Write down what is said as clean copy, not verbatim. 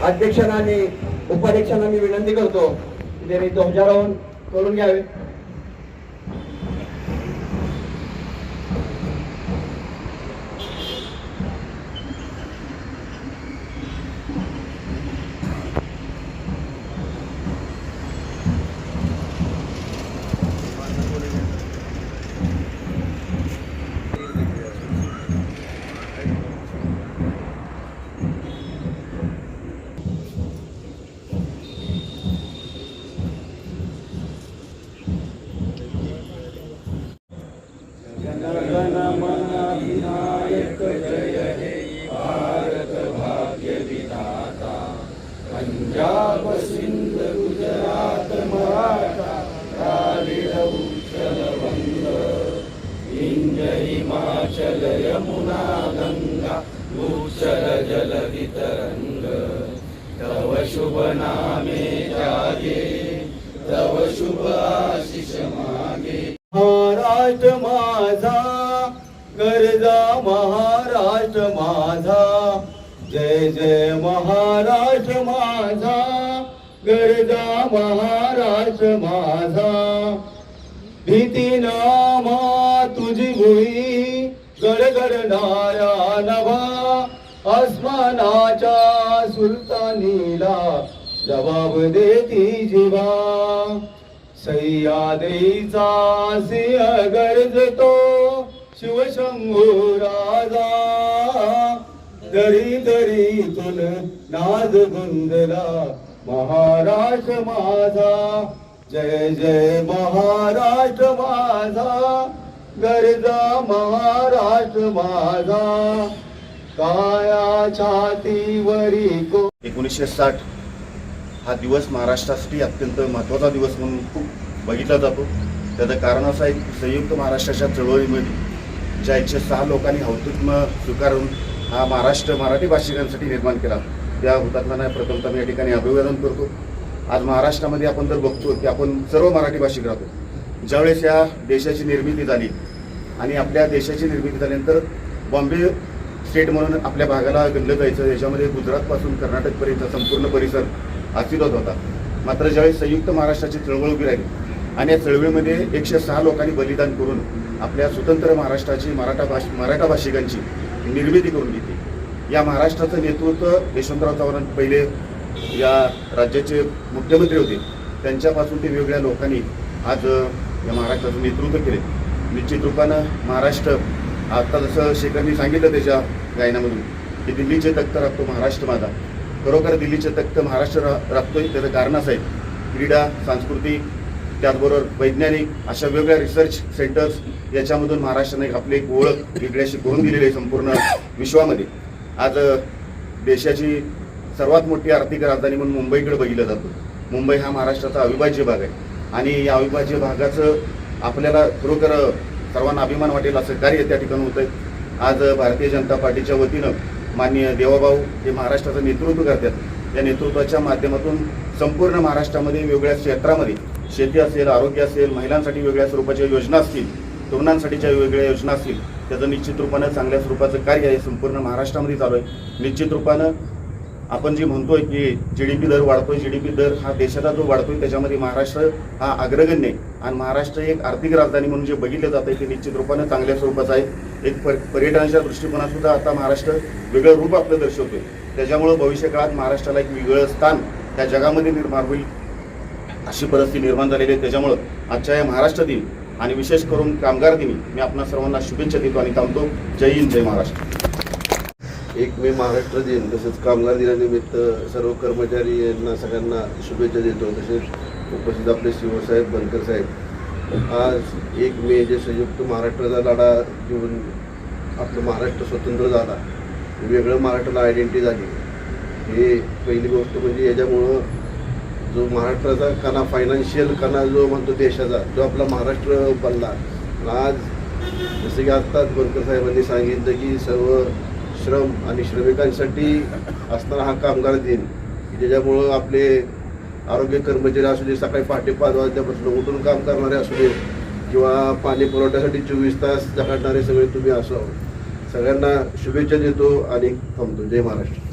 अध्यक्षांना आणि उपाध्यक्षांना मी विनंती करतो की त्यांनी ध्वजारोहण करून घ्यावे. गणनायक जय हे भारत भाग्य विधाता. पंजाब सिंध गुजरात मराठा द्राविड उत्कल वंग. विंध्य हिमाचल यमुना गंगा भूचर जलधि तरंग. तव शुभ नामे जागे तव शुभ आशीष मागे. महाराष्ट्र माझा गरजा महाराष्ट्र माझा. जय जय महाराष्ट्र माझा गरजा महाराष्ट्र माझा. भीती नामा तुझी भुई गडगडणारा नभा. आसमानाच्या सुलतानीला जबाब देती जिवा. सह्याद्रीचा सिंह गर्जतो शिवशंभू राजा. दरी दरीतून नाद गुंजला महाराष्ट्र माझा. जय जय महाराष्ट्र माझा गरजा महाराष्ट्र माझा. काया छातीवरी को 1960 हा दिवस महाराष्ट्रासाठी अत्यंत महत्त्वाचा दिवस म्हणून खूप बघितला जातो. त्याचं कारण असं आहे की संयुक्त महाराष्ट्राच्या चळवळीमध्ये ज्या 106 लोकांनी हौतात्म्य स्वीकारून हा महाराष्ट्र मराठी भाषिकांसाठी निर्माण केला, त्या हुतात्म्यांना प्रथमतः मी या ठिकाणी अभिवादन करतो. आज महाराष्ट्रामध्ये आपण जर बघतो की आपण सर्व मराठी भाषिक राहतो. ज्यावेळेस या देशाची निर्मिती झाली आणि आपल्या देशाची निर्मिती झाल्यानंतर बॉम्बे स्टेट म्हणून आपल्या भागाला गणलं जायचं. याच्यामध्ये गुजरातपासून कर्नाटकपर्यंत संपूर्ण परिसर अस्तित्वात होता. मात्र ज्यावेळेस संयुक्त महाराष्ट्राची चळवळ उभी राहिली आणि या चळवळीमध्ये 106 लोकांनी बलिदान करून आपल्या स्वतंत्र महाराष्ट्राची मराठा भाषिकांची निर्मिती करून घेतली. या महाराष्ट्राचं नेतृत्व यशवंतराव चव्हाण पहिले या राज्याचे मुख्यमंत्री होते. त्यांच्यापासून ते वेगवेगळ्या लोकांनी आज या महाराष्ट्राचं नेतृत्व केले. निश्चित रूपानं महाराष्ट्र आता जसं शेखरनी सांगितलं त्याच्या गायनामधून की दिल्लीचे तख्त राखतो महाराष्ट्र माझा. खरोखर दिल्लीचे तख्त महाराष्ट्र राखतोय. त्याचं कारण असं आहे क्रीडा, सांस्कृतिक, त्याचबरोबर वैज्ञानिक अशा वेगवेगळ्या रिसर्च सेंटर्स याच्यामधून महाराष्ट्राने आपली एक ओळख वेगळ्याशी करून दिलेली आहे संपूर्ण विश्वामध्ये. आज देशाची सर्वात मोठी आर्थिक राजधानी म्हणून मुंबईकडे बघितलं जातं. मुंबई हा महाराष्ट्राचा अविभाज्य भाग आहे आणि या अविभाज्य भागाचं आपल्याला खरोखर सर्वांना अभिमान वाटेल असं कार्य त्या ठिकाणी होत आहे. आज भारतीय जनता पार्टीच्या वतीनं माननीय देवाभाऊ हे महाराष्ट्राचं नेतृत्व करतात. या नेतृत्वाच्या माध्यमातून संपूर्ण महाराष्ट्रामध्ये वेगवेगळ्या क्षेत्रामध्ये शेती असेल, आरोग्य असेल, महिलांसाठी वेगळ्या स्वरूपाच्या योजना असतील, तरुणांसाठीच्या वेगवेगळ्या योजना असतील, त्याचं निश्चित रूपानं चांगल्या स्वरूपाचं कार्य आहे संपूर्ण महाराष्ट्रामध्ये चालू आहे. निश्चित रूपानं आपण जे म्हणतोय की GDP दर वाढतोय, GDP दर हा देशाचा जो वाढतोय त्याच्यामध्ये महाराष्ट्र हा अग्रगण्य आहे आणि महाराष्ट्र एक आर्थिक राजधानी म्हणून जे बघितलं जात आहे ते निश्चित रूपानं चांगल्या स्वरूपाचं आहे. एक पर्यटनाच्या दृष्टिकोनात सुद्धा आता महाराष्ट्र वेगळं रूप आपलं दर्शवतोय. त्याच्यामुळं भविष्य काळात महाराष्ट्राला एक वेगळं स्थान त्या जगामध्ये निर्माण होईल अशी परिस्थिती निर्माण झालेली आहे. त्याच्यामुळं आजच्या या महाराष्ट्र दिन आणि विशेष करून कामगार दिनी मी आपणा सर्वांना शुभेच्छा देतो आणि थांबतो. जय हिंद, जय महाराष्ट्र. 1 मे महाराष्ट्र दिन तसेच कामगार दिनानिमित्त सर्व कर्मचारी यांना सगळ्यांना शुभेच्छा देतो. तसेच उपस्थित आपले शिवसाहेब, बनकर साहेब. आज 1 मे जे संयुक्त महाराष्ट्राचा लढा घेऊन आपलं महाराष्ट्र स्वतंत्र झाला, वेगळं महाराष्ट्राला आयडेंटिटी झाली. हे पहिली गोष्ट म्हणजे याच्यामुळं जो महाराष्ट्राचा कणा, फायनान्शियल कणा जो म्हणतो देशाचा, जो आपला महाराष्ट्र बनला. आज जसं की आत्ताच बनकर साहेबांनी सांगितलं की सर्व श्रम आणि श्रमिकांसाठी असणारा हा कामगार दिन, ज्याच्यामुळं आपले आरोग्य कर्मचारी असू दे, सकाळी पहाटे 5 वाजल्यापासून उठून काम करणारे असू दे किंवा पाणी पुरवठ्यासाठी 24 तास झगडणारे सगळे तुम्ही असो, सगळ्यांना शुभेच्छा देतो आणि थांबतो. जय महाराष्ट्र.